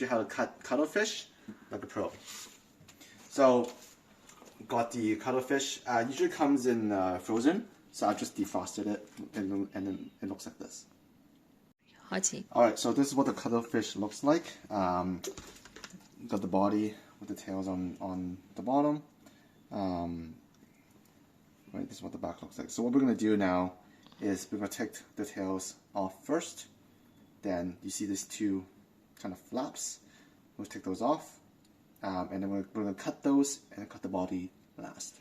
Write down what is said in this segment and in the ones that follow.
you how to cut cuttlefish like a pro. So, got the cuttlefish. Usually comes in frozen, so I just defrosted it, and then it looks like this. Alright, so this is what the cuttlefish looks like. Got the body with the tails on the bottom. Right, this is what the back looks like. So what we're going to do now is we're going to take the tails off first. Then you see these two kind of flaps. We'll take those off. And then we're going to cut those and cut the body last.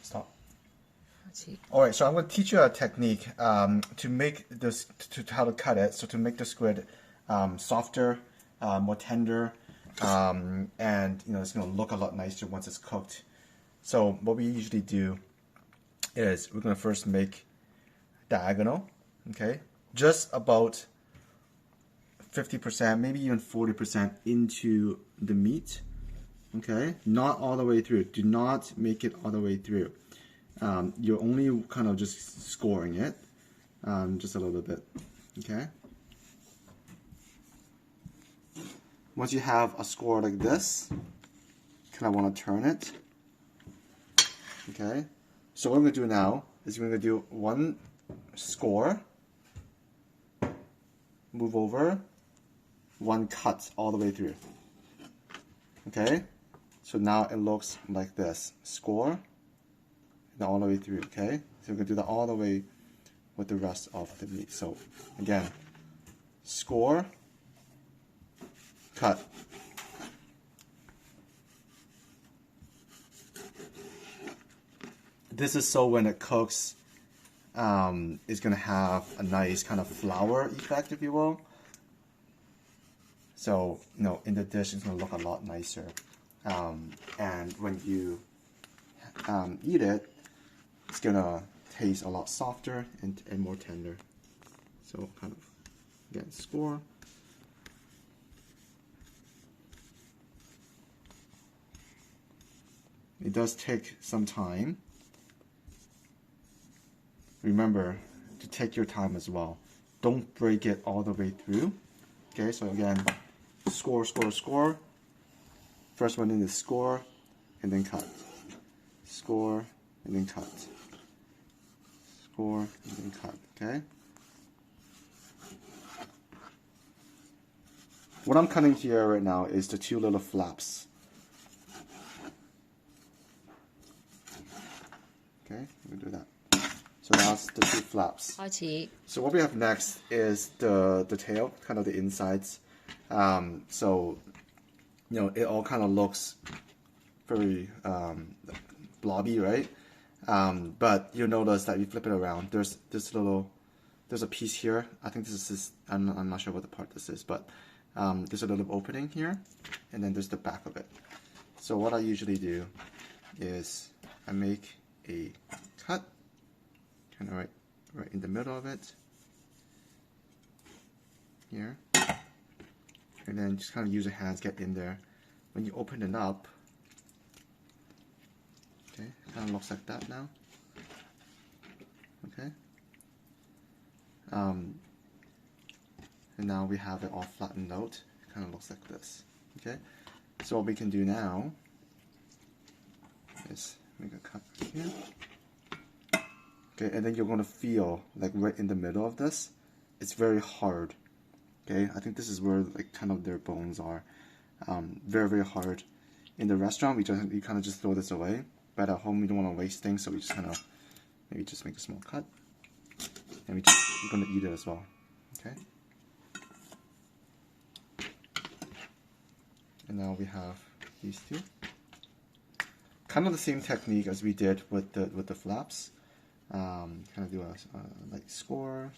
Stop. Alright, so I'm going to teach you a technique to make this, how to cut it, so to make the squid softer, more tender, and it's going to look a lot nicer once it's cooked. So what we usually do is we're going to first make diagonal, okay, just about 50%, maybe even 40% into the meat. Okay, not all the way through. Do not make it all the way through. You're only kind of just scoring it, just a little bit. Okay. Once you have a score like this, kind of want to turn it. Okay. So what I'm going to do now is we're going to do one score, move over, one cut all the way through. Okay. So now it looks like this. Score, and all the way through, okay? So we're going to do that all the way with the rest of the meat. So again, score, cut. This is so when it cooks, it's going to have a nice kind of flour effect, if you will. So, in the dish, it's going to look a lot nicer. And when you eat it, it's gonna taste a lot softer and more tender. So kind of, again, score. It does take some time. Remember to take your time as well. Don't break it all the way through. Okay, so again, score, score, score. First one in is score, and then cut. Score, and then cut. Score, and then cut, okay? What I'm cutting here right now is the two little flaps. Okay, we'll do that. So that's the two flaps. So what we have next is the tail, kind of the insides. So it all kind of looks very blobby, right? But you'll notice that you flip it around. There's a piece here. I think this is, I'm not sure what the part this is, but there's a little opening here, and then there's the back of it. So what I usually do is I make a cut, kind of right in the middle of it, here. And then just kind of use your hands, get in there. When you open it up, okay, it kind of looks like that now. Okay. And now we have it all flattened out. It kind of looks like this. Okay. So what we can do now is make a cut here. Okay, and then you're going to feel like right in the middle of this, it's very hard. Okay, I think this is where like kind of their bones are. Very, very hard. In the restaurant, we kind of just throw this away. But at home, we don't want to waste things, so we just kind of maybe just make a small cut, and we're going to eat it as well. Okay. And now we have these two. Kind of the same technique as we did with the flaps. Kind of do a like score.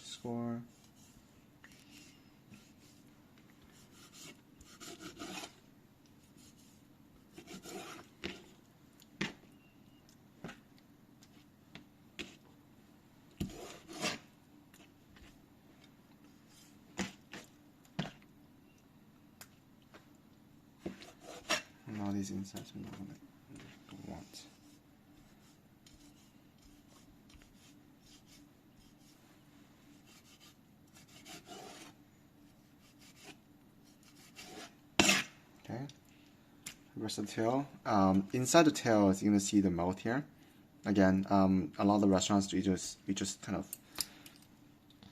And all these insides we don't want. Okay, the rest of the tail. Inside the tail is you're gonna see the mouth here. Again, a lot of the restaurants we just kind of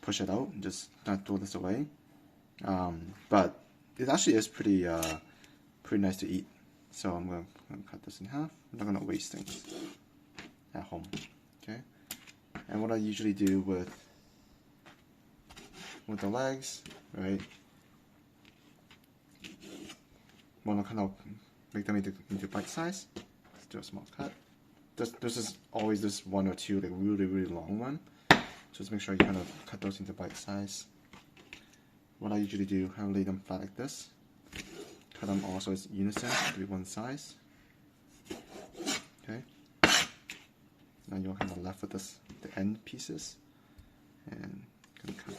push it out and just kind of throw this away. But it actually is pretty nice to eat. So I'm gonna cut this in half. I'm not gonna waste things at home. Okay. And what I usually do with the legs, right? Want to kind of make them into bite size. Let's do a small cut. This is always this one or two like really long one. Just make sure you kind of cut those into bite size. What I usually do, I lay them flat like this. Cut them also as unison to be one size. Okay. Now you're kind of left with this, the end pieces, and gonna cut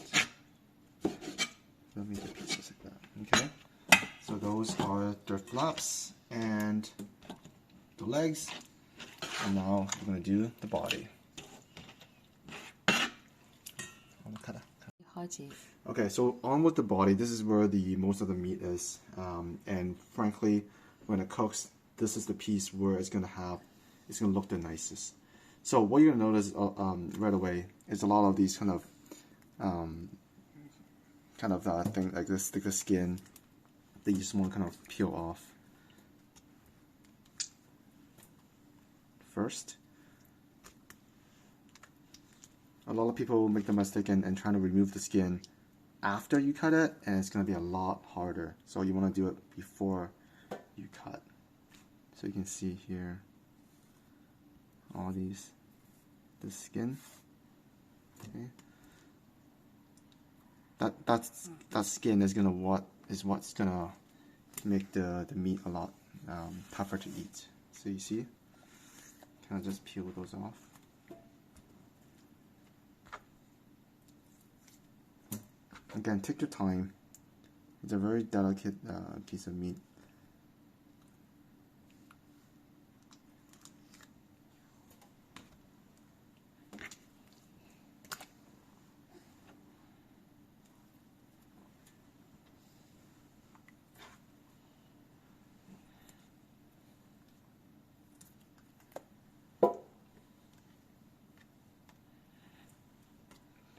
millimeter pieces like that. Okay. So those are the flaps and the legs, and now we're gonna do the body. Okay, so on with the body. This is where the most of the meat is, and frankly, when it cooks, this is the piece where it's gonna look the nicest. So what you're gonna notice right away is a lot of these kind of thing like this, stick the skin that you just want to kind of peel off first. A lot of people make the mistake and trying to remove the skin after you cut it, and it's going to be a lot harder. So you want to do it before you cut. So you can see here all this skin. Okay. That skin is what's gonna make the meat a lot tougher to eat. So you see, kind of just peel those off. Again, take your time. It's a very delicate piece of meat.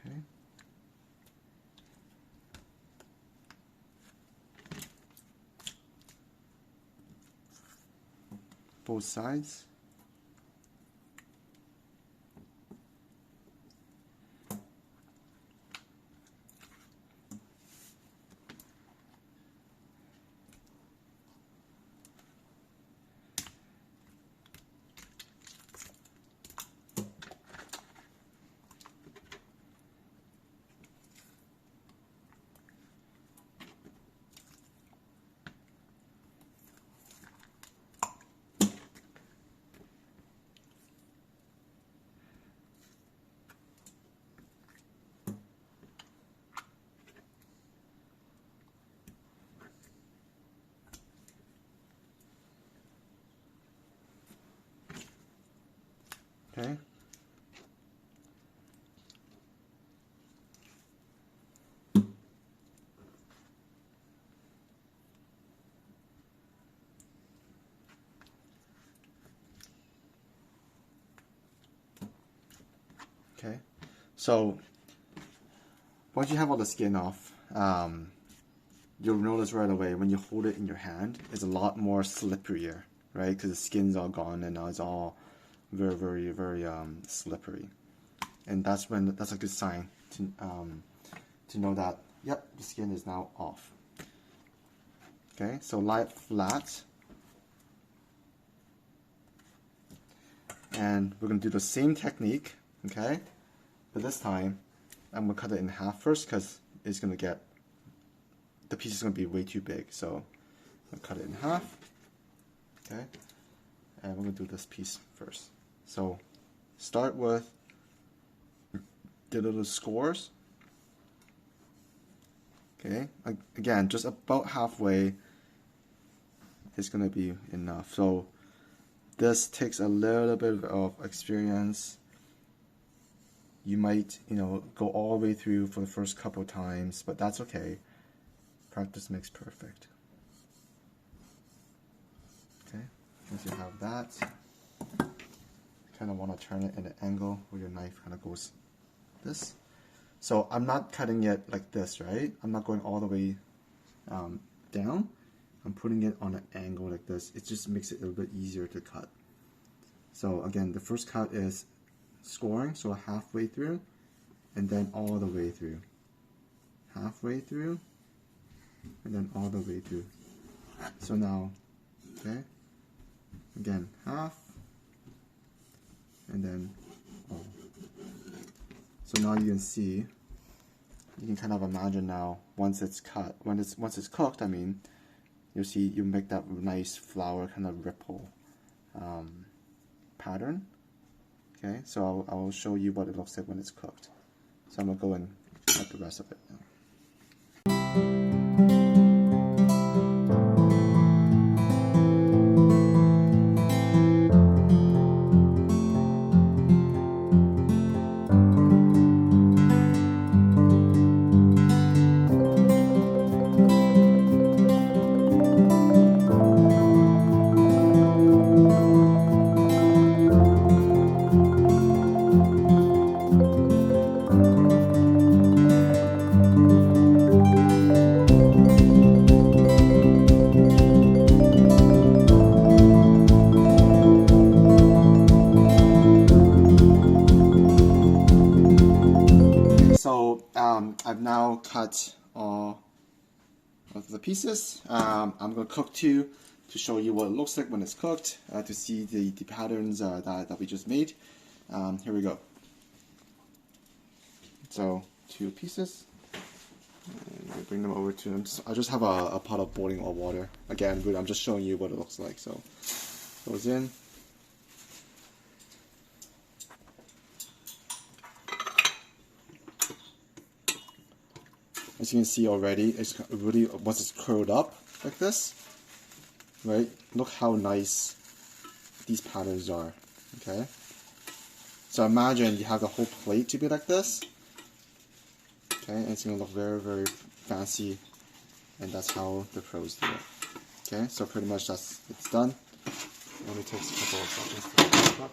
Okay. Both sides. Okay. Okay. So once you have all the skin off, you'll notice right away when you hold it in your hand, it's a lot more slipperier, right? Because the skin's all gone and now it's all very slippery, and that's a good sign to know that, yep, the skin is now off. Okay, so lie it flat. And we're going to do the same technique, okay? But this time, I'm going to cut it in half first because it's going to get, the piece is going to be way too big. So I'm going to cut it in half, okay? And we're going to do this piece first. So start with the little scores. Okay, again, just about halfway is going to be enough. So this takes a little bit of experience. You might, go all the way through for the first couple times, but that's okay. Practice makes perfect. Okay, once you have that, you kind of want to turn it in an angle where your knife kind of goes this. So I'm not cutting it like this, right? I'm not going all the way down. I'm putting it on an angle like this. It just makes it a little bit easier to cut. So again, the first cut is scoring, so halfway through, and then all the way through. Halfway through, and then all the way through. So now, okay, again, half, and then all. So now you can see, you can kind of imagine now, once it's cut, once it's cooked, I mean, you'll see you make that nice flower kind of ripple pattern. Okay, so I'll show you what it looks like when it's cooked. So I'm gonna go and cut the rest of it now. So I've now cut all of the pieces. I'm going to cook two to show you what it looks like when it's cooked, to see the patterns that we just made. Here we go. So 2 pieces. And we bring them over to them. I just have a pot of boiling hot water. Again, I'm just showing you what it looks like. So goes in. As you can see already, it's really, once it's curled up like this, right? Look how nice these patterns are, okay? So imagine you have the whole plate to be like this, okay? And it's gonna look very, very fancy, and that's how the pros do it. Okay, so pretty much it's done. It only takes a couple of seconds to cook up.